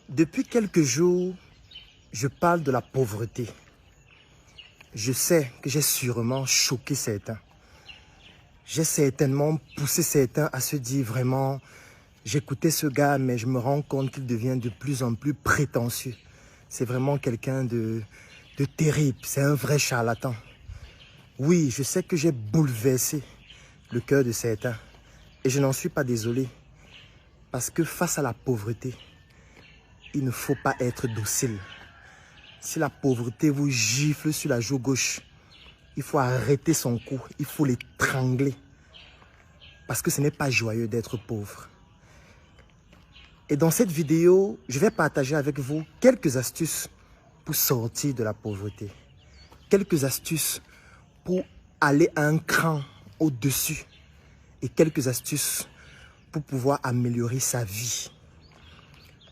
Depuis quelques jours, je parle de la pauvreté. Je sais que j'ai sûrement choqué certains. J'ai certainement poussé certains à se dire vraiment, j'écoutais ce gars, mais je me rends compte qu'il devient de plus en plus prétentieux. C'est vraiment quelqu'un de terrible, c'est un vrai charlatan. Oui, je sais que j'ai bouleversé le cœur de certains et je n'en suis pas désolé. Parce que face à la pauvreté, il ne faut pas être docile. Si la pauvreté vous gifle sur la joue gauche, il faut arrêter son cou, il faut l'étrangler. Parce que ce n'est pas joyeux d'être pauvre. Et dans cette vidéo, je vais partager avec vous quelques astuces pour sortir de la pauvreté. Quelques astuces pour aller un cran au-dessus. Et quelques astuces pour pouvoir améliorer sa vie.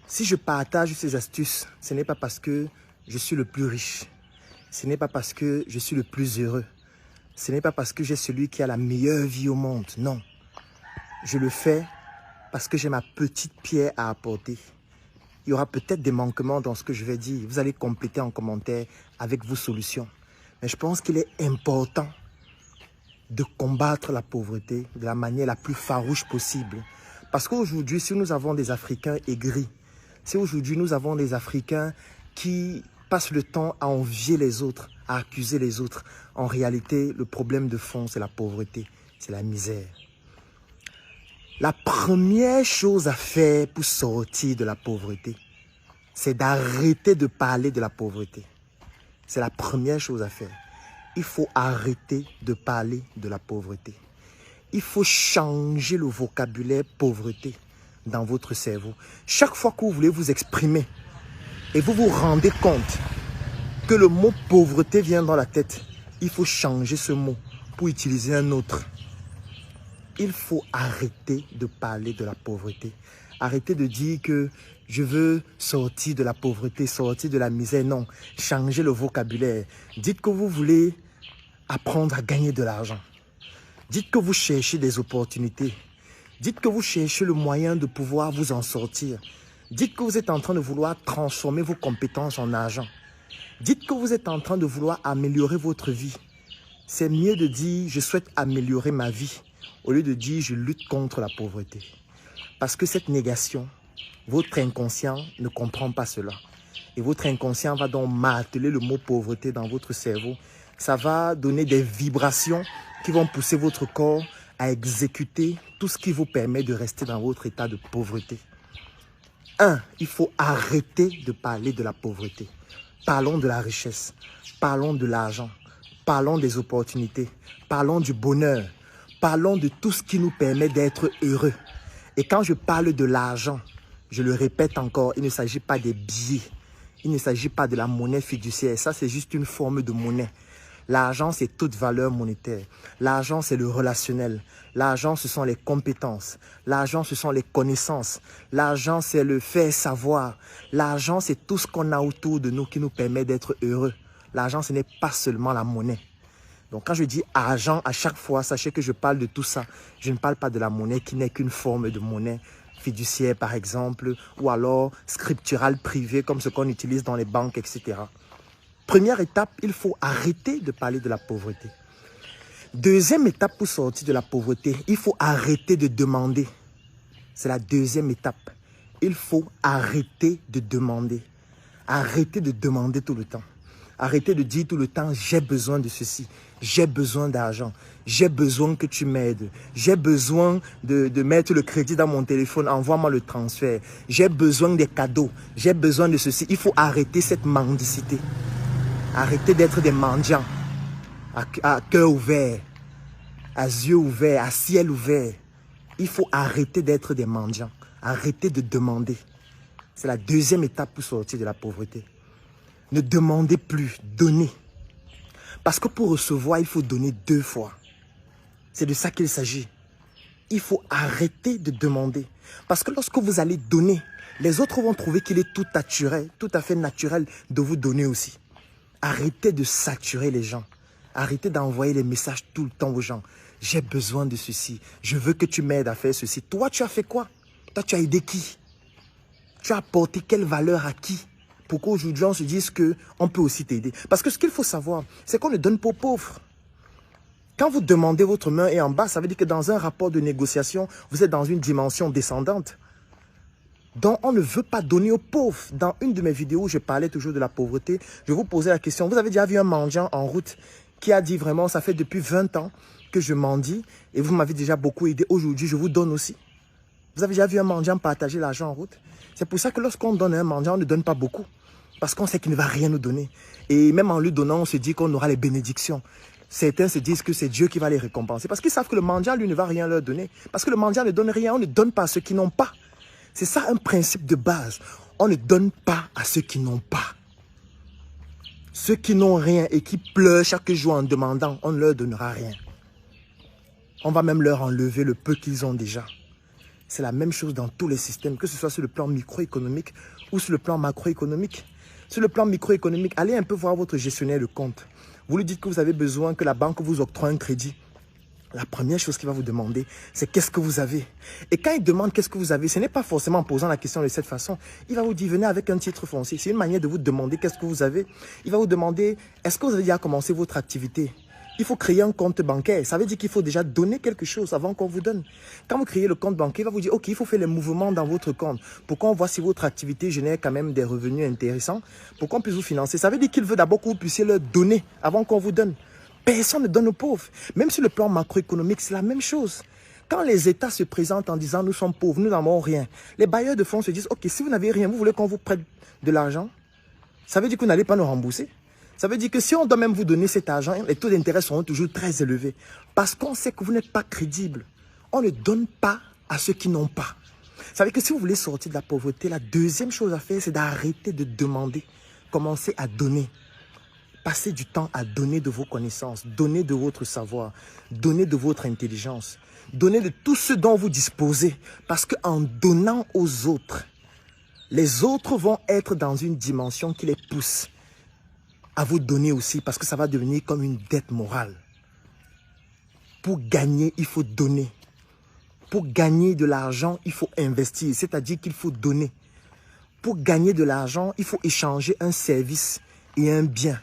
Si je partage ces astuces, ce n'est pas parce que je suis le plus riche. Ce n'est pas parce que je suis le plus heureux. Ce n'est pas parce que j'ai celui qui a la meilleure vie au monde. Non. Je le fais parce que j'ai ma petite pierre à apporter. Il y aura peut-être des manquements dans ce que je vais dire. Vous allez compléter en commentaire avec vos solutions. Mais je pense qu'il est important de combattre la pauvreté de la manière la plus farouche possible. Parce qu'aujourd'hui, si nous avons des Africains aigris, si aujourd'hui nous avons des Africains qui passent le temps à envier les autres, à accuser les autres, en réalité, le problème de fond, c'est la pauvreté, c'est la misère. La première chose à faire pour sortir de la pauvreté, c'est d'arrêter de parler de la pauvreté. C'est la première chose à faire. Il faut arrêter de parler de la pauvreté. Il faut changer le vocabulaire pauvreté dans votre cerveau. Chaque fois que vous voulez vous exprimer et vous vous rendez compte que le mot pauvreté vient dans la tête, il faut changer ce mot pour utiliser un autre. Il faut arrêter de parler de la pauvreté. Arrêter de dire que je veux sortir de la pauvreté, sortir de la misère. Non, changez le vocabulaire. Dites que vous voulez apprendre à gagner de l'argent. Dites que vous cherchez des opportunités. Dites que vous cherchez le moyen de pouvoir vous en sortir. Dites que vous êtes en train de vouloir transformer vos compétences en argent. Dites que vous êtes en train de vouloir améliorer votre vie. C'est mieux de dire « je souhaite améliorer ma vie » au lieu de dire « je lutte contre la pauvreté ». Parce que cette négation, votre inconscient ne comprend pas cela. Et votre inconscient va donc marteler le mot pauvreté dans votre cerveau. Ça va donner des vibrations qui vont pousser votre corps à exécuter tout ce qui vous permet de rester dans votre état de pauvreté. 1. Il faut arrêter de parler de la pauvreté. Parlons de la richesse, parlons de l'argent, parlons des opportunités, parlons du bonheur, parlons de tout ce qui nous permet d'être heureux. Et quand je parle de l'argent, je le répète encore, il ne s'agit pas des billets, il ne s'agit pas de la monnaie fiduciaire, ça c'est juste une forme de monnaie. L'argent, c'est toute valeur monétaire. L'argent, c'est le relationnel. L'argent, ce sont les compétences. L'argent, ce sont les connaissances. L'argent, c'est le faire savoir. L'argent, c'est tout ce qu'on a autour de nous qui nous permet d'être heureux. L'argent, ce n'est pas seulement la monnaie. Donc, quand je dis argent, à chaque fois, sachez que je parle de tout ça. Je ne parle pas de la monnaie qui n'est qu'une forme de monnaie fiduciaire, par exemple, ou alors scripturale privée, comme ce qu'on utilise dans les banques, etc. Première étape, il faut arrêter de parler de la pauvreté. Deuxième étape pour sortir de la pauvreté, il faut arrêter de demander. C'est la deuxième étape. Il faut arrêter de demander. Arrêter de demander tout le temps. Arrêter de dire tout le temps, j'ai besoin de ceci, j'ai besoin d'argent, j'ai besoin que tu m'aides, j'ai besoin de mettre le crédit dans mon téléphone, envoie-moi le transfert, j'ai besoin des cadeaux, j'ai besoin de ceci. Il faut arrêter cette mendicité. Arrêtez d'être des mendiants, à cœur ouvert, à yeux ouverts, à ciel ouvert. Il faut arrêter d'être des mendiants. Arrêtez de demander. C'est la deuxième étape pour sortir de la pauvreté. Ne demandez plus, donnez. Parce que pour recevoir, il faut donner 2 fois. C'est de ça qu'il s'agit. Il faut arrêter de demander. Parce que lorsque vous allez donner, les autres vont trouver qu'il est tout à fait naturel de vous donner aussi. Arrêtez de saturer les gens. Arrêtez d'envoyer les messages tout le temps aux gens. J'ai besoin de ceci. Je veux que tu m'aides à faire ceci. Toi, tu as fait quoi? Toi, tu as aidé qui? Tu as apporté quelle valeur à qui? Pour qu'aujourd'hui on se dise qu'on peut aussi t'aider. Parce que ce qu'il faut savoir, c'est qu'on ne donne pas aux pauvres. Quand vous demandez votre main est en bas, ça veut dire que dans un rapport de négociation, vous êtes dans une dimension descendante. Donc, on ne veut pas donner aux pauvres. Dans une de mes vidéos, je parlais toujours de la pauvreté. Je vous posais la question, vous avez déjà vu un mendiant en route qui a dit vraiment, ça fait depuis 20 ans que je mendie et vous m'avez déjà beaucoup aidé. Aujourd'hui, je vous donne aussi. Vous avez déjà vu un mendiant partager l'argent en route? C'est pour ça que lorsqu'on donne à un mendiant, on ne donne pas beaucoup. Parce qu'on sait qu'il ne va rien nous donner. Et même en lui donnant, on se dit qu'on aura les bénédictions. Certains se disent que c'est Dieu qui va les récompenser. Parce qu'ils savent que le mendiant, lui, ne va rien leur donner. Parce que le mendiant ne donne rien. On ne donne pas à ceux qui n'ont pas. C'est ça un principe de base. On ne donne pas à ceux qui n'ont pas. Ceux qui n'ont rien et qui pleurent chaque jour en demandant, on ne leur donnera rien. On va même leur enlever le peu qu'ils ont déjà. C'est la même chose dans tous les systèmes, que ce soit sur le plan microéconomique ou sur le plan macroéconomique. Sur le plan microéconomique, allez un peu voir votre gestionnaire de compte. Vous lui dites que vous avez besoin que la banque vous octroie un crédit. La première chose qu'il va vous demander, c'est qu'est-ce que vous avez. Et quand il demande qu'est-ce que vous avez, ce n'est pas forcément en posant la question de cette façon. Il va vous dire, venez avec un titre foncier. C'est une manière de vous demander qu'est-ce que vous avez. Il va vous demander, est-ce que vous avez déjà commencé votre activité? Il faut créer un compte bancaire. Ça veut dire qu'il faut déjà donner quelque chose avant qu'on vous donne. Quand vous créez le compte bancaire, il va vous dire, ok, il faut faire les mouvements dans votre compte pour qu'on voit si votre activité génère quand même des revenus intéressants, pour qu'on puisse vous financer. Ça veut dire qu'il veut d'abord que vous puissiez leur donner avant qu'on vous donne. Personne ne donne aux pauvres. Même sur le plan macroéconomique, c'est la même chose. Quand les États se présentent en disant, nous sommes pauvres, nous n'avons rien, les bailleurs de fonds se disent, ok, si vous n'avez rien, vous voulez qu'on vous prête de l'argent? Ça veut dire que vous n'allez pas nous rembourser. Ça veut dire que si on doit même vous donner cet argent, les taux d'intérêt seront toujours très élevés. Parce qu'on sait que vous n'êtes pas crédible. On ne donne pas à ceux qui n'ont pas. Ça veut dire que si vous voulez sortir de la pauvreté, la deuxième chose à faire, c'est d'arrêter de demander. Commencez à donner. Passez du temps à donner de vos connaissances, donner de votre savoir, donner de votre intelligence, donner de tout ce dont vous disposez. Parce qu'en donnant aux autres, les autres vont être dans une dimension qui les pousse à vous donner aussi, parce que ça va devenir comme une dette morale. Pour gagner, il faut donner. Pour gagner de l'argent, il faut investir, c'est-à-dire qu'il faut donner. Pour gagner de l'argent, il faut échanger un service et un bien.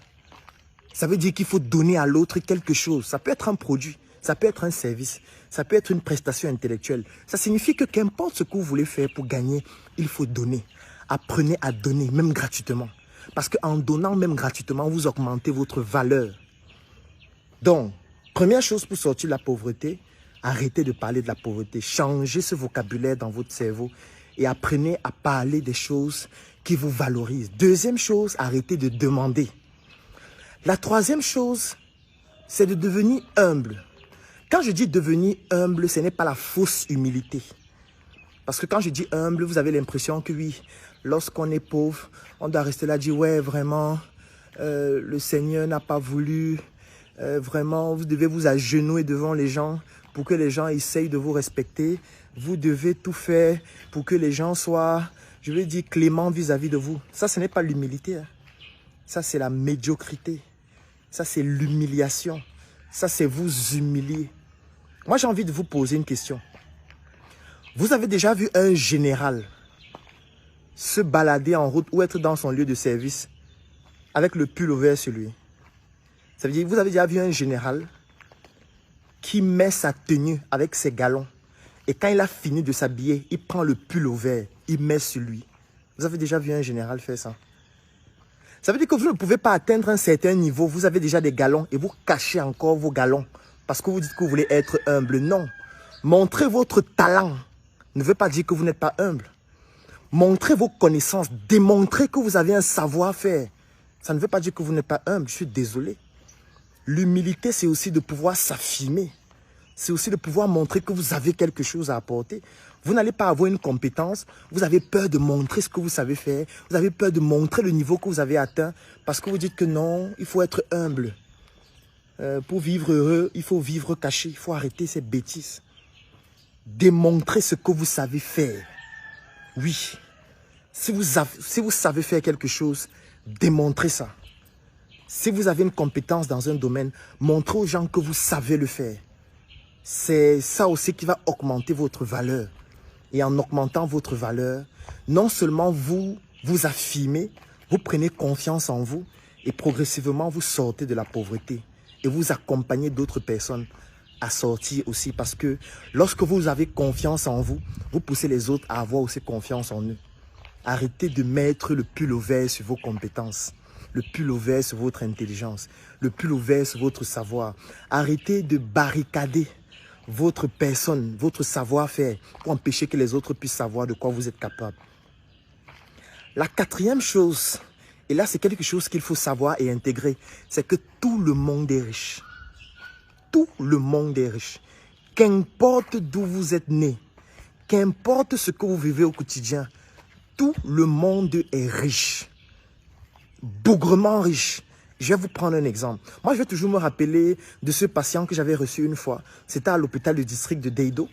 Ça veut dire qu'il faut donner à l'autre quelque chose. Ça peut être un produit, ça peut être un service, ça peut être une prestation intellectuelle. Ça signifie que qu'importe ce que vous voulez faire pour gagner, il faut donner. Apprenez à donner, même gratuitement. Parce qu'en donnant même gratuitement, vous augmentez votre valeur. Donc, première chose pour sortir de la pauvreté, arrêtez de parler de la pauvreté. Changez ce vocabulaire dans votre cerveau et apprenez à parler des choses qui vous valorisent. Deuxième chose, arrêtez de demander. La troisième chose, c'est de devenir humble. Quand je dis devenir humble, ce n'est pas la fausse humilité. Parce que quand je dis humble, vous avez l'impression que oui, lorsqu'on est pauvre, on doit rester là et dire, ouais, vraiment, le Seigneur n'a pas voulu, vraiment, vous devez vous agenouiller devant les gens pour que les gens essayent de vous respecter. Vous devez tout faire pour que les gens soient, je vais dire, cléments vis-à-vis de vous. Ça, ce n'est pas l'humilité. Hein. Ça, c'est la médiocrité. Ça, c'est l'humiliation. Ça, c'est vous humilier. Moi, j'ai envie de vous poser une question. Vous avez déjà vu un général se balader en route ou être dans son lieu de service avec le pull ouvert sur lui? Ça veut dire que vous avez déjà vu un général qui met sa tenue avec ses galons et quand il a fini de s'habiller, il prend le pull ouvert, il met sur lui. Vous avez déjà vu un général faire ça? Ça veut dire que vous ne pouvez pas atteindre un certain niveau, vous avez déjà des galons et vous cachez encore vos galons parce que vous dites que vous voulez être humble. Non, montrez votre talent. Ne veut pas dire que vous n'êtes pas humble. Montrez vos connaissances, démontrez que vous avez un savoir-faire. Ça ne veut pas dire que vous n'êtes pas humble, je suis désolé. L'humilité, c'est aussi de pouvoir s'affirmer. C'est aussi de pouvoir montrer que vous avez quelque chose à apporter. Vous n'allez pas avoir une compétence, vous avez peur de montrer ce que vous savez faire, vous avez peur de montrer le niveau que vous avez atteint, parce que vous dites que non, il faut être humble. Pour vivre heureux, il faut vivre caché, il faut arrêter ces bêtises. Démontrez ce que vous savez faire. Oui, si vous savez faire quelque chose, démontrez ça. Si vous avez une compétence dans un domaine, montrez aux gens que vous savez le faire. C'est ça aussi qui va augmenter votre valeur. et en augmentant votre valeur, non seulement vous vous affirmez, vous prenez confiance en vous et progressivement vous sortez de la pauvreté et vous accompagnez d'autres personnes à sortir aussi, parce que lorsque vous avez confiance en vous, vous poussez les autres à avoir aussi confiance en eux. Arrêtez de mettre le pull au vert sur vos compétences, le pull au vert sur votre intelligence, le pull au vert sur votre savoir. Arrêtez de barricader votre personne, votre savoir-faire pour empêcher que les autres puissent savoir de quoi vous êtes capable. La quatrième chose, et là c'est quelque chose qu'il faut savoir et intégrer, c'est que tout le monde est riche. Tout le monde est riche. Qu'importe d'où vous êtes né, qu'importe ce que vous vivez au quotidien, tout le monde est riche. Bougrement riche. Je vais vous prendre un exemple. Moi, je vais toujours me rappeler de ce patient que j'avais reçu une fois. C'était à l'hôpital du district de Deido.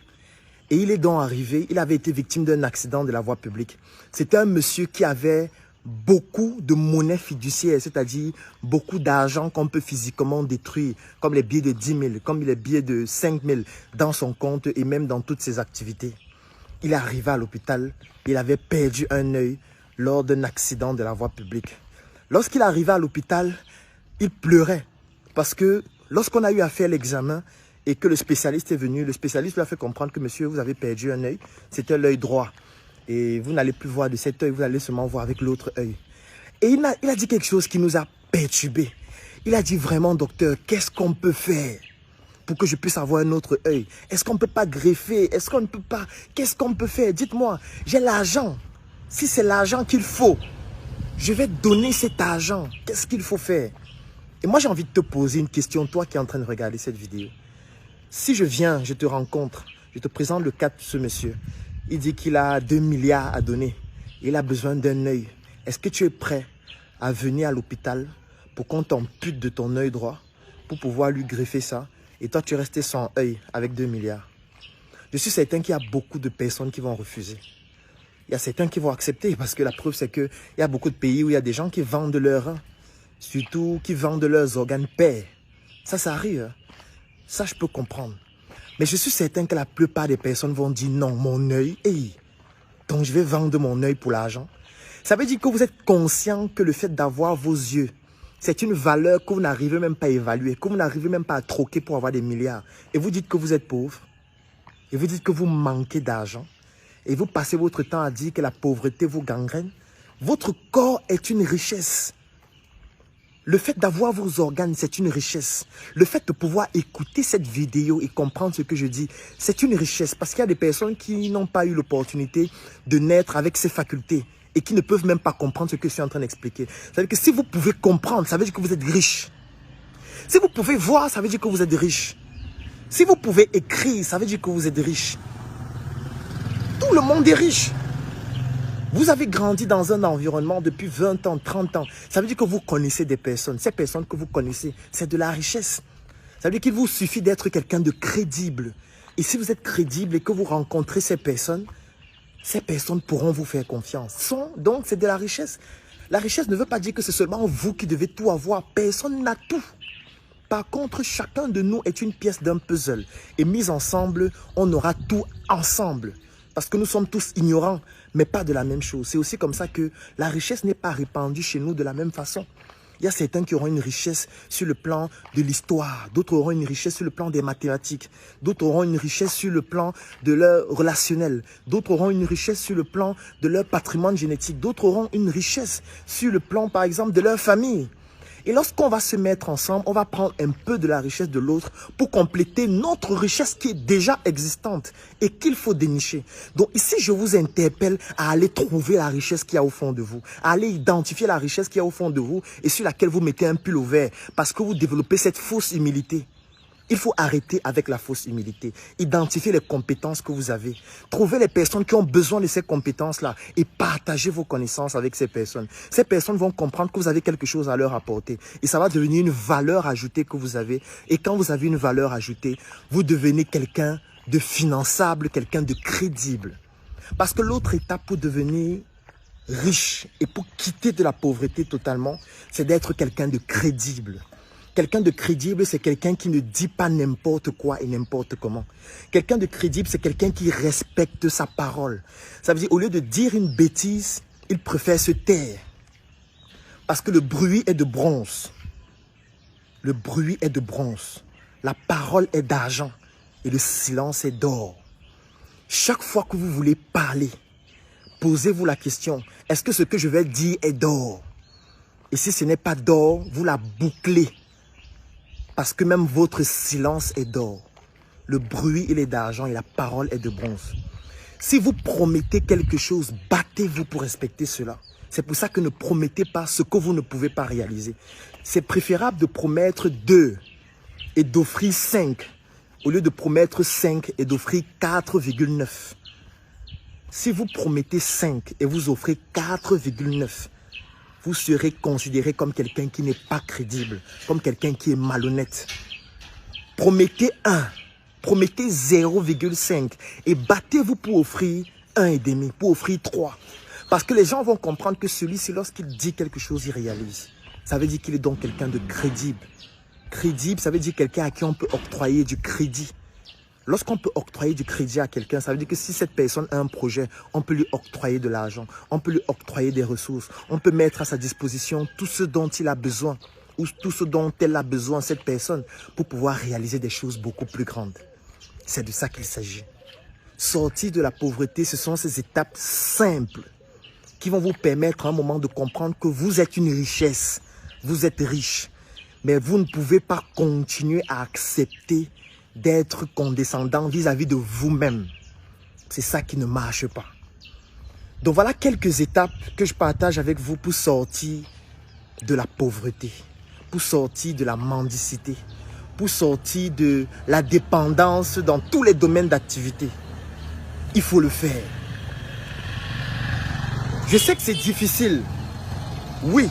Et il est donc arrivé, il avait été victime d'un accident de la voie publique. C'était un monsieur qui avait beaucoup de monnaie fiduciaire, c'est-à-dire beaucoup d'argent qu'on peut physiquement détruire, comme les billets de 10 000, comme les billets de 5 000 dans son compte et même dans toutes ses activités. Il est arrivé à l'hôpital, il avait perdu un œil lors d'un accident de la voie publique. Lorsqu'il est arrivé à l'hôpital, il pleurait parce que lorsqu'on a eu à faire l'examen et que le spécialiste est venu, le spécialiste lui a fait comprendre que monsieur, vous avez perdu un œil, c'était l'œil droit. Et vous n'allez plus voir de cet œil, vous allez seulement voir avec l'autre œil. Et il a dit quelque chose qui nous a perturbés. Il a dit vraiment, docteur, qu'est-ce qu'on peut faire pour que je puisse avoir un autre œil? Est-ce qu'on ne peut pas greffer? Est-ce qu'on ne peut pas? Qu'est-ce qu'on peut faire? Dites-moi, j'ai l'argent. Si c'est l'argent qu'il faut, je vais donner cet argent. Qu'est-ce qu'il faut faire? Et moi, j'ai envie de te poser une question, toi qui es en train de regarder cette vidéo. Si je viens, je te rencontre, je te présente le cas de ce monsieur. Il dit qu'il a 2 milliards à donner. Il a besoin d'un œil. Est-ce que tu es prêt à venir à l'hôpital pour qu'on t'ampute de ton œil droit pour pouvoir lui greffer ça? Et toi, tu es resté sans œil avec 2 milliards. Je suis certain qu'il y a beaucoup de personnes qui vont refuser. Il y a certains qui vont accepter parce que la preuve, c'est qu'il y a beaucoup de pays où il y a des gens qui vendent leurs reins. Surtout qui vendent leurs organes pairs. Ça arrive. Ça, je peux comprendre. Mais je suis certain que la plupart des personnes vont dire non, mon œil, hey, donc je vais vendre mon œil pour l'argent. Ça veut dire que vous êtes conscient que le fait d'avoir vos yeux, c'est une valeur que vous n'arrivez même pas à évaluer, que vous n'arrivez même pas à troquer pour avoir des milliards. Et vous dites que vous êtes pauvre. Et vous dites que vous manquez d'argent. Et vous passez votre temps à dire que la pauvreté vous gangrène. Votre corps est une richesse. Le fait d'avoir vos organes, c'est une richesse. Le fait de pouvoir écouter cette vidéo et comprendre ce que je dis, c'est une richesse. Parce qu'il y a des personnes qui n'ont pas eu l'opportunité de naître avec ces facultés et qui ne peuvent même pas comprendre ce que je suis en train d'expliquer. Ça veut dire que si vous pouvez comprendre, ça veut dire que vous êtes riche. Si vous pouvez voir, ça veut dire que vous êtes riche. Si vous pouvez écrire, ça veut dire que vous êtes riche. Tout le monde est riche. Vous avez grandi dans un environnement depuis 20 ans, 30 ans. Ça veut dire que vous connaissez des personnes. Ces personnes que vous connaissez, c'est de la richesse. Ça veut dire qu'il vous suffit d'être quelqu'un de crédible. Et si vous êtes crédible et que vous rencontrez ces personnes pourront vous faire confiance. Donc, c'est de la richesse. La richesse ne veut pas dire que c'est seulement vous qui devez tout avoir. Personne n'a tout. Par contre, chacun de nous est une pièce d'un puzzle. Et mis ensemble, on aura tout ensemble. Parce que nous sommes tous ignorants, mais pas de la même chose. C'est aussi comme ça que la richesse n'est pas répandue chez nous de la même façon. Il y a certains qui auront une richesse sur le plan de l'histoire, d'autres auront une richesse sur le plan des mathématiques, d'autres auront une richesse sur le plan de leur relationnel, d'autres auront une richesse sur le plan de leur patrimoine génétique, d'autres auront une richesse sur le plan, par exemple, de leur famille. Et lorsqu'on va se mettre ensemble, on va prendre un peu de la richesse de l'autre pour compléter notre richesse qui est déjà existante et qu'il faut dénicher. Donc ici, je vous interpelle à aller trouver la richesse qu'il y a au fond de vous, à aller identifier la richesse qu'il y a au fond de vous et sur laquelle vous mettez un pull au vert parce que vous développez cette fausse humilité. Il faut arrêter avec la fausse humilité. Identifier les compétences que vous avez. Trouver les personnes qui ont besoin de ces compétences-là et partager vos connaissances avec ces personnes. Ces personnes vont comprendre que vous avez quelque chose à leur apporter. Et ça va devenir une valeur ajoutée que vous avez. Et quand vous avez une valeur ajoutée, vous devenez quelqu'un de finançable, quelqu'un de crédible. Parce que l'autre étape pour devenir riche et pour quitter de la pauvreté totalement, c'est d'être quelqu'un de crédible. Quelqu'un de crédible, c'est quelqu'un qui ne dit pas n'importe quoi et n'importe comment. Quelqu'un de crédible, c'est quelqu'un qui respecte sa parole. Ça veut dire, au lieu de dire une bêtise, il préfère se taire. Parce que le bruit est de bronze. Le bruit est de bronze. La parole est d'argent. Et le silence est d'or. Chaque fois que vous voulez parler, posez-vous la question, est-ce que ce que je vais dire est d'or? Et si ce n'est pas d'or, vous la bouclez. Parce que même votre silence est d'or. Le bruit, il est d'argent et la parole est de bronze. Si vous promettez quelque chose, battez-vous pour respecter cela. C'est pour ça que ne promettez pas ce que vous ne pouvez pas réaliser. C'est préférable de promettre 2 et d'offrir 5 au lieu de promettre 5 et d'offrir 4,9. Si vous promettez 5 et vous offrez 4,9, vous serez considéré comme quelqu'un qui n'est pas crédible, comme quelqu'un qui est malhonnête. Promettez 1, promettez 0,5 et battez-vous pour offrir 1,5, pour offrir 3. Parce que les gens vont comprendre que celui-ci, lorsqu'il dit quelque chose, il réalise. Ça veut dire qu'il est donc quelqu'un de crédible. Crédible, ça veut dire quelqu'un à qui on peut octroyer du crédit. Lorsqu'on peut octroyer du crédit à quelqu'un, ça veut dire que si cette personne a un projet, on peut lui octroyer de l'argent, on peut lui octroyer des ressources, on peut mettre à sa disposition tout ce dont il a besoin ou tout ce dont elle a besoin, cette personne, pour pouvoir réaliser des choses beaucoup plus grandes. C'est de ça qu'il s'agit. Sortir de la pauvreté, ce sont ces étapes simples qui vont vous permettre à un moment de comprendre que vous êtes une richesse, vous êtes riche, mais vous ne pouvez pas continuer à accepter d'être condescendant vis-à-vis de vous-même. C'est ça qui ne marche pas. Donc voilà quelques étapes que je partage avec vous pour sortir de la pauvreté, pour sortir de la mendicité, pour sortir de la dépendance dans tous les domaines d'activité. Il faut le faire. Je sais que c'est difficile. Oui,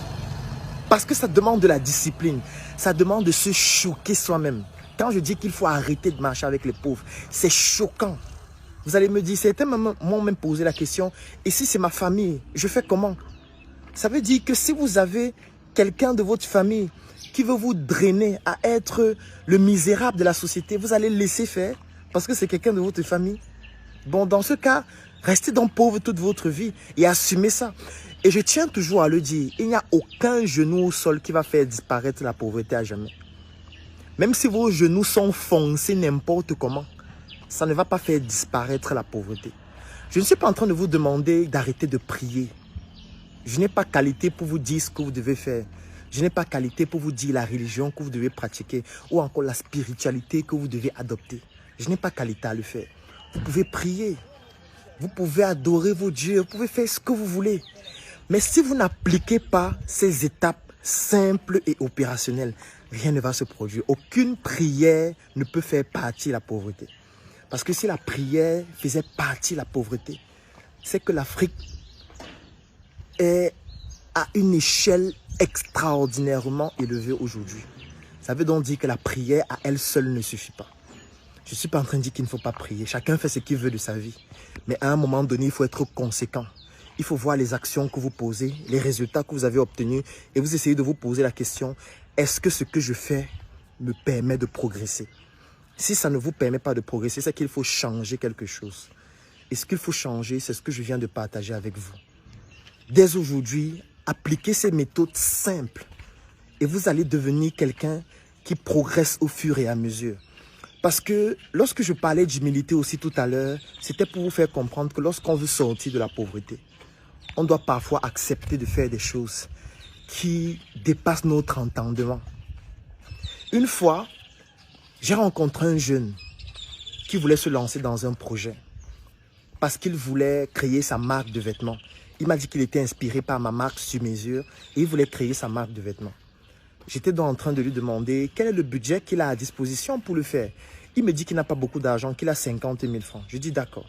parce que ça demande de la discipline. Ça demande de se choquer soi-même. Quand je dis qu'il faut arrêter de marcher avec les pauvres, c'est choquant. Vous allez me dire, certains m'ont même posé la question, et si c'est ma famille, je fais comment? Ça veut dire que si vous avez quelqu'un de votre famille qui veut vous drainer à être le misérable de la société, vous allez le laisser faire parce que c'est quelqu'un de votre famille. Bon, dans ce cas, restez donc pauvre toute votre vie et assumez ça. Et je tiens toujours à le dire, il n'y a aucun genou au sol qui va faire disparaître la pauvreté à jamais. Même si vos genoux sont foncés n'importe comment, ça ne va pas faire disparaître la pauvreté. Je ne suis pas en train de vous demander d'arrêter de prier. Je n'ai pas qualité pour vous dire ce que vous devez faire. Je n'ai pas qualité pour vous dire la religion que vous devez pratiquer ou encore la spiritualité que vous devez adopter. Je n'ai pas qualité à le faire. Vous pouvez prier. Vous pouvez adorer vos dieux. Vous pouvez faire ce que vous voulez. Mais si vous n'appliquez pas ces étapes simples et opérationnelles, rien ne va se produire. Aucune prière ne peut faire partie de la pauvreté. Parce que si la prière faisait partie de la pauvreté, c'est que l'Afrique est à une échelle extraordinairement élevée aujourd'hui. Ça veut donc dire que la prière à elle seule ne suffit pas. Je ne suis pas en train de dire qu'il ne faut pas prier. Chacun fait ce qu'il veut de sa vie. Mais à un moment donné, il faut être conséquent. Il faut voir les actions que vous posez, les résultats que vous avez obtenus et vous essayez de vous poser la question, est-ce que ce que je fais me permet de progresser? Si ça ne vous permet pas de progresser, c'est qu'il faut changer quelque chose. Et ce qu'il faut changer, c'est ce que je viens de partager avec vous. Dès aujourd'hui, appliquez ces méthodes simples et vous allez devenir quelqu'un qui progresse au fur et à mesure. Parce que lorsque je parlais d'humilité aussi tout à l'heure, c'était pour vous faire comprendre que lorsqu'on veut sortir de la pauvreté, on doit parfois accepter de faire des choses qui dépassent notre entendement. Une fois, j'ai rencontré un jeune qui voulait se lancer dans un projet parce qu'il voulait créer sa marque de vêtements. Il m'a dit qu'il était inspiré par ma marque sur mesure et il voulait créer sa marque de vêtements. J'étais donc en train de lui demander quel est le budget qu'il a à disposition pour le faire. Il me dit qu'il n'a pas beaucoup d'argent, qu'il a 50 000 francs. Je dis d'accord.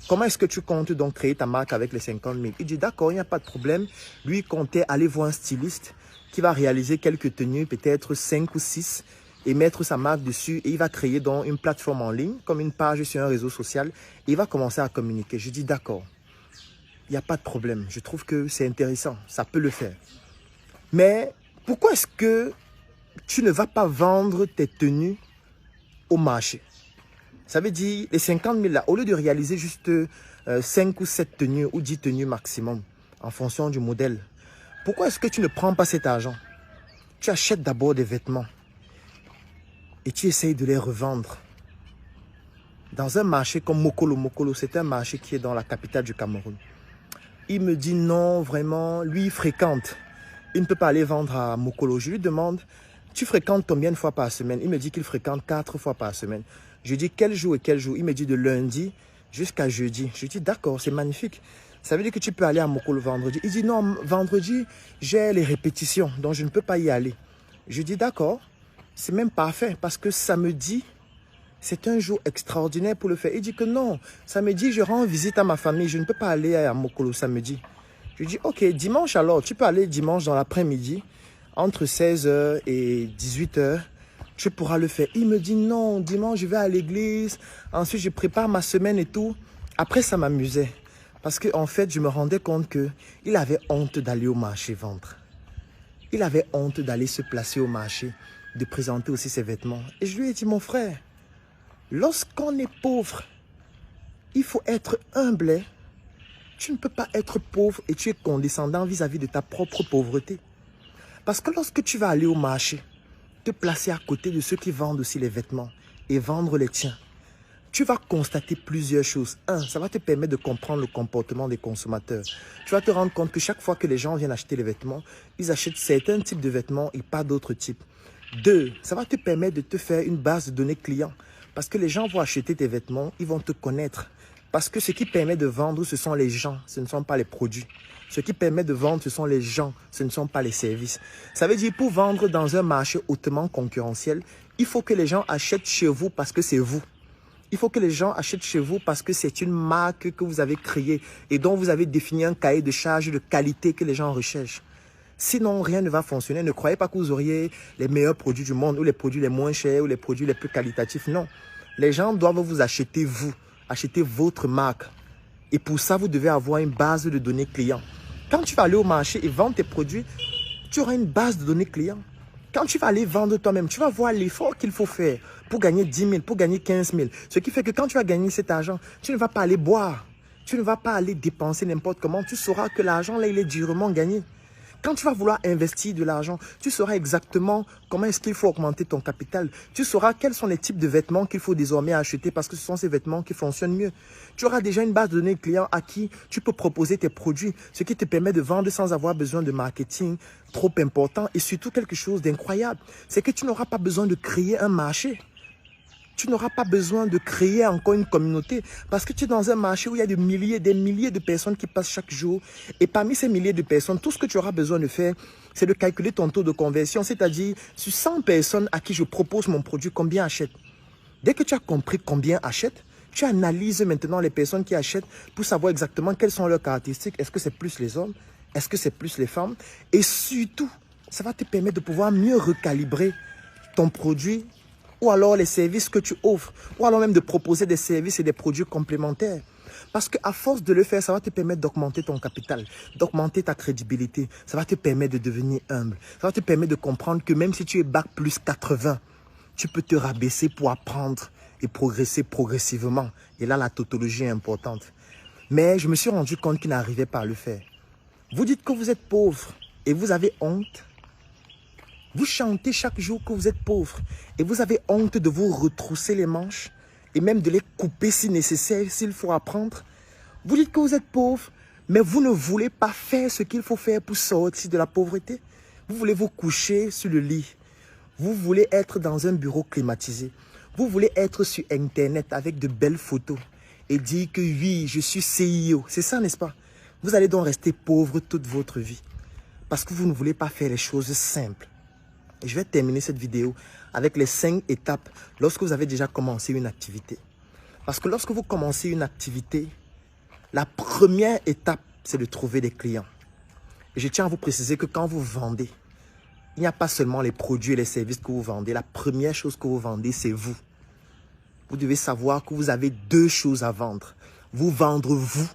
Comment est-ce que tu comptes donc créer ta marque avec les 50 000? Il dit d'accord, il n'y a pas de problème. Lui, il comptait aller voir un styliste qui va réaliser quelques tenues, peut-être 5 ou 6, et mettre sa marque dessus. Et il va créer donc une plateforme en ligne, comme une page sur un réseau social. Et il va commencer à communiquer. Je dis d'accord, il n'y a pas de problème. Je trouve que c'est intéressant, ça peut le faire. Mais pourquoi est-ce que tu ne vas pas vendre tes tenues au marché. Ça veut dire, les 50 000 là, au lieu de réaliser juste 5 ou 7 tenues ou 10 tenues maximum, en fonction du modèle, pourquoi est-ce que tu ne prends pas cet argent? Tu achètes d'abord des vêtements et tu essayes de les revendre. Dans un marché comme Mokolo, c'est un marché qui est dans la capitale du Cameroun. Il me dit non, vraiment, lui il fréquente. Il ne peut pas aller vendre à Mokolo. Je lui demande, tu fréquentes combien de fois par semaine? Il me dit qu'il fréquente 4 fois par semaine. Je lui dis quel jour et quel jour? Il me dit de lundi jusqu'à jeudi. Je lui dis d'accord, c'est magnifique. Ça veut dire que tu peux aller à Mokolo vendredi. Il dit non, vendredi, j'ai les répétitions, donc je ne peux pas y aller. Je lui dis d'accord, c'est même parfait parce que samedi, c'est un jour extraordinaire pour le faire. Il dit que non, samedi, je rends visite à ma famille, je ne peux pas aller à Mokolo samedi. Je lui dis ok, dimanche alors, tu peux aller dimanche dans l'après-midi, entre 16 h et 18 h. Tu pourras le faire. Il me dit non, dimanche je vais à l'église, ensuite je prépare ma semaine et tout. Après ça m'amusait. Parce qu'en fait, je me rendais compte qu'il avait honte d'aller au marché vendre. Il avait honte d'aller se placer au marché, de présenter aussi ses vêtements. Et je lui ai dit, mon frère, lorsqu'on est pauvre, il faut être humble. Tu ne peux pas être pauvre et tu es condescendant vis-à-vis de ta propre pauvreté. Parce que lorsque tu vas aller au marché, te placer à côté de ceux qui vendent aussi les vêtements et vendre les tiens, tu vas constater plusieurs choses. Un, ça va te permettre de comprendre le comportement des consommateurs. Tu vas te rendre compte que chaque fois que les gens viennent acheter les vêtements, ils achètent certains types de vêtements et pas d'autres types. Deux, ça va te permettre de te faire une base de données clients. Parce que les gens vont acheter tes vêtements, ils vont te connaître. Parce que ce qui permet de vendre, ce sont les gens, ce ne sont pas les produits. Ce qui permet de vendre, ce sont les gens, ce ne sont pas les services. Ça veut dire pour vendre dans un marché hautement concurrentiel, il faut que les gens achètent chez vous parce que c'est vous. Il faut que les gens achètent chez vous parce que c'est une marque que vous avez créée et dont vous avez défini un cahier de charge de qualité que les gens recherchent. Sinon, rien ne va fonctionner. Ne croyez pas que vous auriez les meilleurs produits du monde ou les produits les moins chers ou les produits les plus qualitatifs. Non. Les gens doivent vous acheter vous, acheter votre marque. Et pour ça, vous devez avoir une base de données clients. Quand tu vas aller au marché et vendre tes produits, tu auras une base de données clients. Quand tu vas aller vendre toi-même, tu vas voir l'effort qu'il faut faire pour gagner 10 000, pour gagner 15 000. Ce qui fait que quand tu vas gagner cet argent, tu ne vas pas aller boire. Tu ne vas pas aller dépenser n'importe comment. Tu sauras que l'argent, là, il est durement gagné. Quand tu vas vouloir investir de l'argent, tu sauras exactement comment est-ce qu'il faut augmenter ton capital. Tu sauras quels sont les types de vêtements qu'il faut désormais acheter parce que ce sont ces vêtements qui fonctionnent mieux. Tu auras déjà une base de données clients à qui tu peux proposer tes produits, ce qui te permet de vendre sans avoir besoin de marketing trop important et surtout quelque chose d'incroyable. C'est que tu n'auras pas besoin de créer un marché. Tu n'auras pas besoin de créer encore une communauté parce que tu es dans un marché où il y a des milliers de personnes qui passent chaque jour. Et parmi ces milliers de personnes, tout ce que tu auras besoin de faire, c'est de calculer ton taux de conversion. C'est-à-dire, sur 100 personnes à qui je propose mon produit, combien achètent? Dès que tu as compris combien achètent, tu analyses maintenant les personnes qui achètent pour savoir exactement quelles sont leurs caractéristiques. Est-ce que c'est plus les hommes? Est-ce que c'est plus les femmes? Et surtout, ça va te permettre de pouvoir mieux recalibrer ton produit ou alors les services que tu offres, ou alors même de proposer des services et des produits complémentaires. Parce qu'à force de le faire, ça va te permettre d'augmenter ton capital, d'augmenter ta crédibilité. Ça va te permettre de devenir humble. Ça va te permettre de comprendre que même si tu es bac plus 80, tu peux te rabaisser pour apprendre et progresser progressivement. Et là, la tautologie est importante. Mais je me suis rendu compte qu'il n'arrivait pas à le faire. Vous dites que vous êtes pauvre et vous avez honte. Vous chantez chaque jour que vous êtes pauvre et vous avez honte de vous retrousser les manches et même de les couper si nécessaire, s'il faut apprendre. Vous dites que vous êtes pauvre, mais vous ne voulez pas faire ce qu'il faut faire pour sortir de la pauvreté. Vous voulez vous coucher sur le lit. Vous voulez être dans un bureau climatisé. Vous voulez être sur Internet avec de belles photos et dire que oui, je suis CEO. C'est ça, n'est-ce pas? Vous allez donc rester pauvre toute votre vie parce que vous ne voulez pas faire les choses simples. Et je vais terminer cette vidéo avec les 5 étapes lorsque vous avez déjà commencé une activité. Parce que lorsque vous commencez une activité, la première étape, c'est de trouver des clients. Et je tiens à vous préciser que quand vous vendez, il n'y a pas seulement les produits et les services que vous vendez. La première chose que vous vendez, c'est vous. Vous devez savoir que vous avez 2 choses à vendre. Vous vendre vous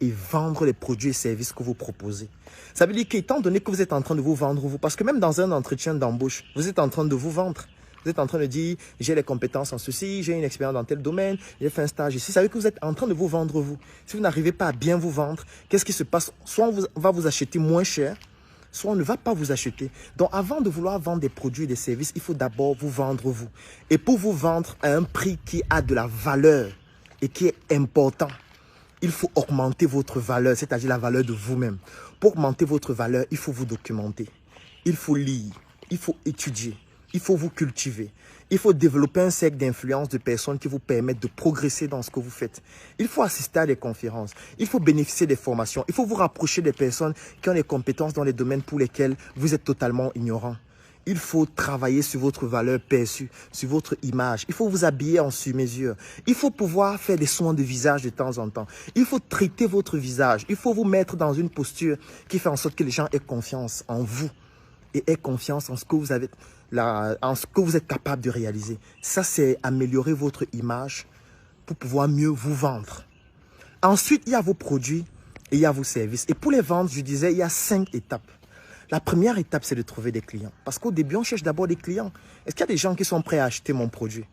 et vendre les produits et services que vous proposez. Ça veut dire qu'étant donné que vous êtes en train de vous vendre, vous, parce que même dans un entretien d'embauche, vous êtes en train de vous vendre. Vous êtes en train de dire, j'ai les compétences en ceci, j'ai une expérience dans tel domaine, j'ai fait un stage ici. Ça veut dire que vous êtes en train de vous vendre vous. Si vous n'arrivez pas à bien vous vendre, qu'est-ce qui se passe? Soit on va vous acheter moins cher, soit on ne va pas vous acheter. Donc avant de vouloir vendre des produits et des services, il faut d'abord vous vendre vous. Et pour vous vendre à un prix qui a de la valeur et qui est important, il faut augmenter votre valeur, c'est-à-dire la valeur de vous-même. Pour augmenter votre valeur, il faut vous documenter. Il faut lire, il faut étudier, il faut vous cultiver. Il faut développer un cercle d'influence de personnes qui vous permettent de progresser dans ce que vous faites. Il faut assister à des conférences. Il faut bénéficier des formations. Il faut vous rapprocher des personnes qui ont des compétences dans les domaines pour lesquels vous êtes totalement ignorant. Il faut travailler sur votre valeur perçue, sur votre image. Il faut vous habiller en sur-mesure. Il faut pouvoir faire des soins de visage de temps en temps. Il faut traiter votre visage. Il faut vous mettre dans une posture qui fait en sorte que les gens aient confiance en vous et aient confiance en ce que vous avez, en ce que vous êtes capable de réaliser. Ça, c'est améliorer votre image pour pouvoir mieux vous vendre. Ensuite, il y a vos produits et il y a vos services. Et pour les vendre, je disais, il y a 5 étapes. La première étape, c'est de trouver des clients. Parce qu'au début, on cherche d'abord des clients. Est-ce qu'il y a des gens qui sont prêts à acheter mon produit?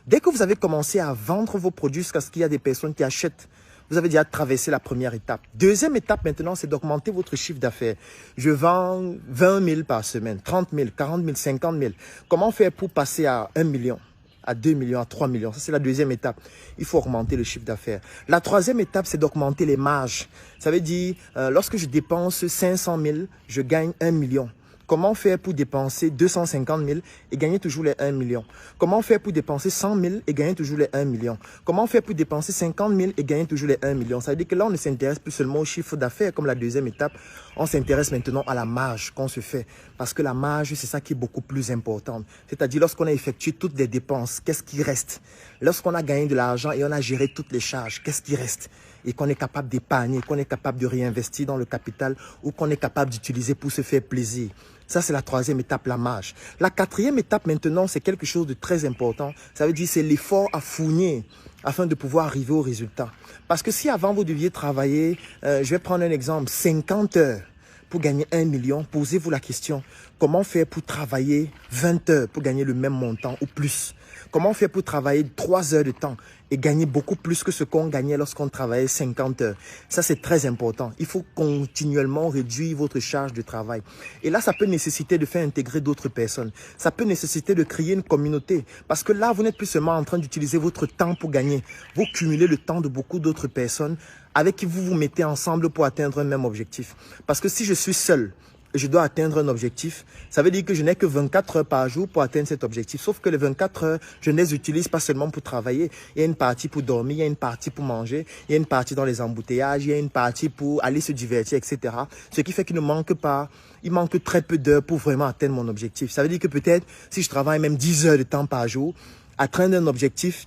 Dès que vous avez commencé à vendre vos produits jusqu'à ce qu'il y a des personnes qui achètent, vous avez déjà traversé la première étape. Deuxième étape maintenant, c'est d'augmenter votre chiffre d'affaires. Je vends 20 000 par semaine, 30 000, 40 000, 50 000. Comment faire pour passer à 1 million, à 2 millions, à 3 millions? Ça, c'est la deuxième étape. Il faut augmenter le chiffre d'affaires. La troisième étape, c'est d'augmenter les marges. Ça veut dire, lorsque je dépense 500 000, je gagne 1 million. Comment faire pour dépenser 250 000 et gagner toujours les 1 million? Comment faire pour dépenser 100 000 et gagner toujours les 1 million? Comment faire pour dépenser 50 000 et gagner toujours les 1 million? Ça veut dire que là, on ne s'intéresse plus seulement au chiffre d'affaires comme la deuxième étape. On s'intéresse maintenant à la marge qu'on se fait. Parce que la marge, c'est ça qui est beaucoup plus important. C'est-à-dire, lorsqu'on a effectué toutes les dépenses, qu'est-ce qui reste? Lorsqu'on a gagné de l'argent et on a géré toutes les charges, qu'est-ce qui reste? Et qu'on est capable d'épargner, qu'on est capable de réinvestir dans le capital ou qu'on est capable d'utiliser pour se faire plaisir. Ça, c'est la troisième étape, la marge. La quatrième étape maintenant, c'est quelque chose de très important. Ça veut dire c'est l'effort à fournir afin de pouvoir arriver au résultat. Parce que si avant vous deviez travailler, je vais prendre un exemple, 50 heures pour gagner 1 million, posez-vous la question, comment faire pour travailler 20 heures pour gagner le même montant ou plus? Comment faire pour travailler 3 heures de temps et gagner beaucoup plus que ce qu'on gagnait lorsqu'on travaillait 50 heures? Ça, c'est très important. Il faut continuellement réduire votre charge de travail. Et là, ça peut nécessiter de faire intégrer d'autres personnes. Ça peut nécessiter de créer une communauté. Parce que là, vous n'êtes plus seulement en train d'utiliser votre temps pour gagner. Vous cumulez le temps de beaucoup d'autres personnes avec qui vous vous mettez ensemble pour atteindre un même objectif. Parce que si je suis seul, je dois atteindre un objectif, ça veut dire que je n'ai que 24 heures par jour pour atteindre cet objectif. Sauf que les 24 heures, je ne les utilise pas seulement pour travailler. Il y a une partie pour dormir, il y a une partie pour manger, il y a une partie dans les embouteillages, il y a une partie pour aller se divertir, etc. Ce qui fait qu'il ne manque pas, il manque très peu d'heures pour vraiment atteindre mon objectif. Ça veut dire que peut-être, si je travaille même 10 heures de temps par jour, atteindre un objectif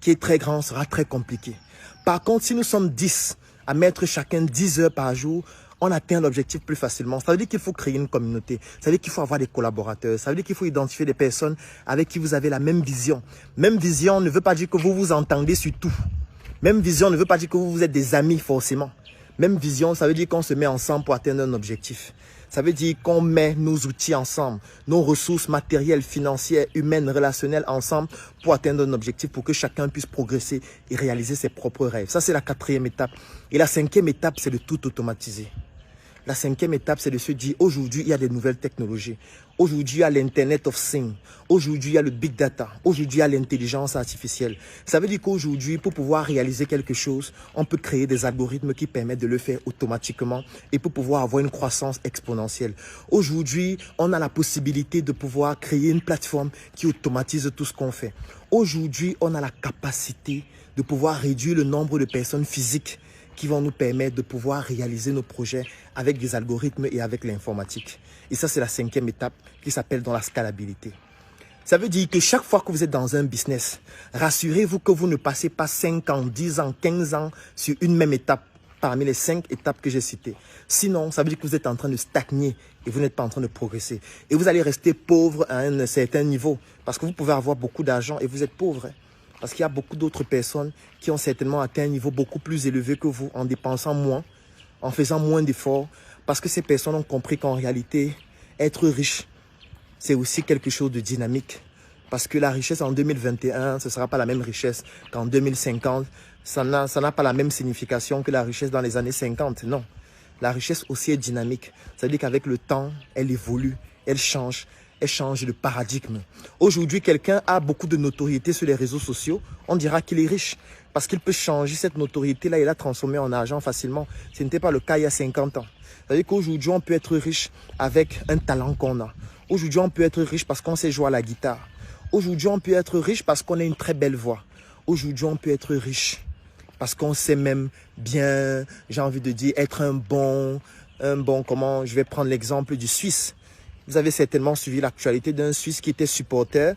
qui est très grand sera très compliqué. Par contre, si nous sommes 10 à mettre chacun 10 heures par jour, on atteint l'objectif plus facilement. Ça veut dire qu'il faut créer une communauté. Ça veut dire qu'il faut avoir des collaborateurs. Ça veut dire qu'il faut identifier des personnes avec qui vous avez la même vision. Même vision ne veut pas dire que vous vous entendez sur tout. Même vision ne veut pas dire que vous êtes des amis forcément. Même vision, ça veut dire qu'on se met ensemble pour atteindre un objectif. Ça veut dire qu'on met nos outils ensemble, nos ressources matérielles, financières, humaines, relationnelles ensemble pour atteindre un objectif, pour que chacun puisse progresser et réaliser ses propres rêves. Ça, c'est la quatrième étape. Et la cinquième étape, c'est de tout automatiser. La cinquième étape, c'est de se dire, aujourd'hui, il y a des nouvelles technologies. Aujourd'hui, il y a l'Internet of Things. Aujourd'hui, il y a le Big Data. Aujourd'hui, il y a l'intelligence artificielle. Ça veut dire qu'aujourd'hui, pour pouvoir réaliser quelque chose, on peut créer des algorithmes qui permettent de le faire automatiquement et pour pouvoir avoir une croissance exponentielle. Aujourd'hui, on a la possibilité de pouvoir créer une plateforme qui automatise tout ce qu'on fait. Aujourd'hui, on a la capacité de pouvoir réduire le nombre de personnes physiques qui vont nous permettre de pouvoir réaliser nos projets avec des algorithmes et avec l'informatique. Et ça, c'est la cinquième étape qui s'appelle dans la scalabilité. Ça veut dire que chaque fois que vous êtes dans un business, rassurez-vous que vous ne passez pas 5 ans, 10 ans, 15 ans sur une même étape parmi les 5 étapes que j'ai citées. Sinon, ça veut dire que vous êtes en train de stagner et vous n'êtes pas en train de progresser. Et vous allez rester pauvre à un certain niveau parce que vous pouvez avoir beaucoup d'argent et vous êtes pauvre. Parce qu'il y a beaucoup d'autres personnes qui ont certainement atteint un niveau beaucoup plus élevé que vous en dépensant moins, en faisant moins d'efforts. Parce que ces personnes ont compris qu'en réalité, être riche, c'est aussi quelque chose de dynamique. Parce que la richesse en 2021, ce ne sera pas la même richesse qu'en 2050. Ça n'a pas la même signification que la richesse dans les années 50. Non. La richesse aussi est dynamique. Ça veut dire qu'avec le temps, elle évolue, elle change de paradigme. Aujourd'hui, quelqu'un a beaucoup de notoriété sur les réseaux sociaux. On dira qu'il est riche parce qu'il peut changer cette notoriété-là et la transformer en argent facilement. Ce n'était pas le cas il y a 50 ans. Ça veut dire qu'aujourd'hui, on peut être riche avec un talent qu'on a. Aujourd'hui, on peut être riche parce qu'on sait jouer à la guitare. Aujourd'hui, on peut être riche parce qu'on a une très belle voix. Aujourd'hui, on peut être riche parce qu'on sait même bien, j'ai envie de dire, être un bon, comment, je vais prendre l'exemple du Suisse. Vous avez certainement suivi l'actualité d'un Suisse qui était supporter.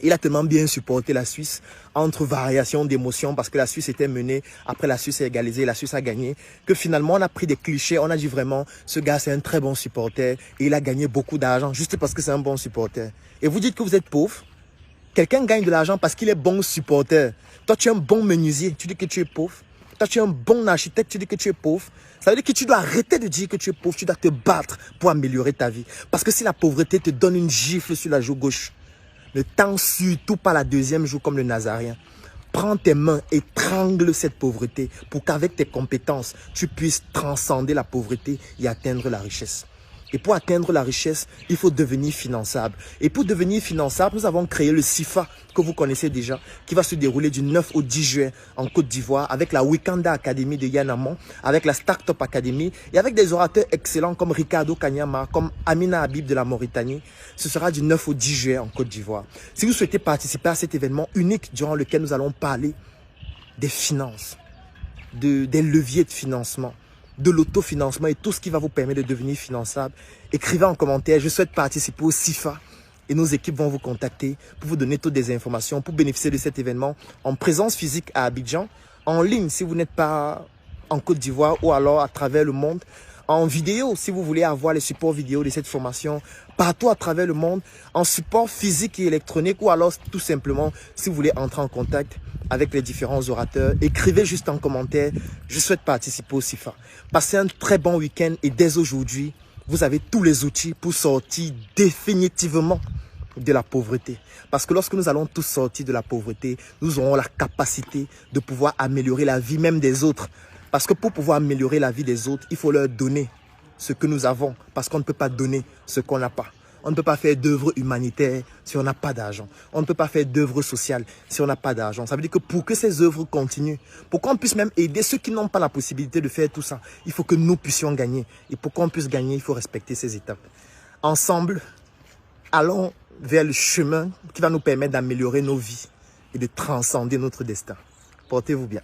Il a tellement bien supporté la Suisse entre variations d'émotions parce que la Suisse était menée, après la Suisse a égalisé, la Suisse a gagné, que finalement on a pris des clichés, on a dit vraiment, ce gars c'est un très bon supporter et il a gagné beaucoup d'argent juste parce que c'est un bon supporter. Et vous dites que vous êtes pauvre? Quelqu'un gagne de l'argent parce qu'il est bon supporter. Toi tu es un bon menuisier, tu dis que tu es pauvre. Toi tu es un bon architecte, tu dis que tu es pauvre. Ça veut dire que tu dois arrêter de dire que tu es pauvre, tu dois te battre pour améliorer ta vie. Parce que si la pauvreté te donne une gifle sur la joue gauche, ne tends surtout pas la deuxième joue comme le Nazarien. Prends tes mains, étrangle cette pauvreté pour qu'avec tes compétences, tu puisses transcender la pauvreté et atteindre la richesse. Et pour atteindre la richesse, il faut devenir finançable. Et pour devenir finançable, nous avons créé le CIFA, que vous connaissez déjà, qui va se dérouler du 9 au 10 juin en Côte d'Ivoire, avec la Wikanda Academy de Yann Amon, avec la Startup Academy, et avec des orateurs excellents comme Ricardo Kanyama, comme Amina Habib de la Mauritanie. Ce sera du 9 au 10 juin en Côte d'Ivoire. Si vous souhaitez participer à cet événement unique durant lequel nous allons parler des finances, des leviers de financement, de l'autofinancement et tout ce qui va vous permettre de devenir finançable, écrivez en commentaire, je souhaite participer au CIFA et nos équipes vont vous contacter pour vous donner toutes les informations, pour bénéficier de cet événement en présence physique à Abidjan, en ligne si vous n'êtes pas en Côte d'Ivoire ou alors à travers le monde, en vidéo si vous voulez avoir les supports vidéo de cette formation partout à travers le monde, en support physique et électronique ou alors tout simplement si vous voulez entrer en contact avec les différents orateurs, écrivez juste en commentaire, je souhaite participer au CIFA. Passez un très bon week-end et dès aujourd'hui, vous avez tous les outils pour sortir définitivement de la pauvreté. Parce que lorsque nous allons tous sortir de la pauvreté, nous aurons la capacité de pouvoir améliorer la vie même des autres. Parce que pour pouvoir améliorer la vie des autres, il faut leur donner ce que nous avons. Parce qu'on ne peut pas donner ce qu'on n'a pas. On ne peut pas faire d'œuvres humanitaires si on n'a pas d'argent. On ne peut pas faire d'œuvres sociales si on n'a pas d'argent. Ça veut dire que pour que ces œuvres continuent, pour qu'on puisse même aider ceux qui n'ont pas la possibilité de faire tout ça, il faut que nous puissions gagner. Et pour qu'on puisse gagner, il faut respecter ces étapes. Ensemble, allons vers le chemin qui va nous permettre d'améliorer nos vies et de transcender notre destin. Portez-vous bien.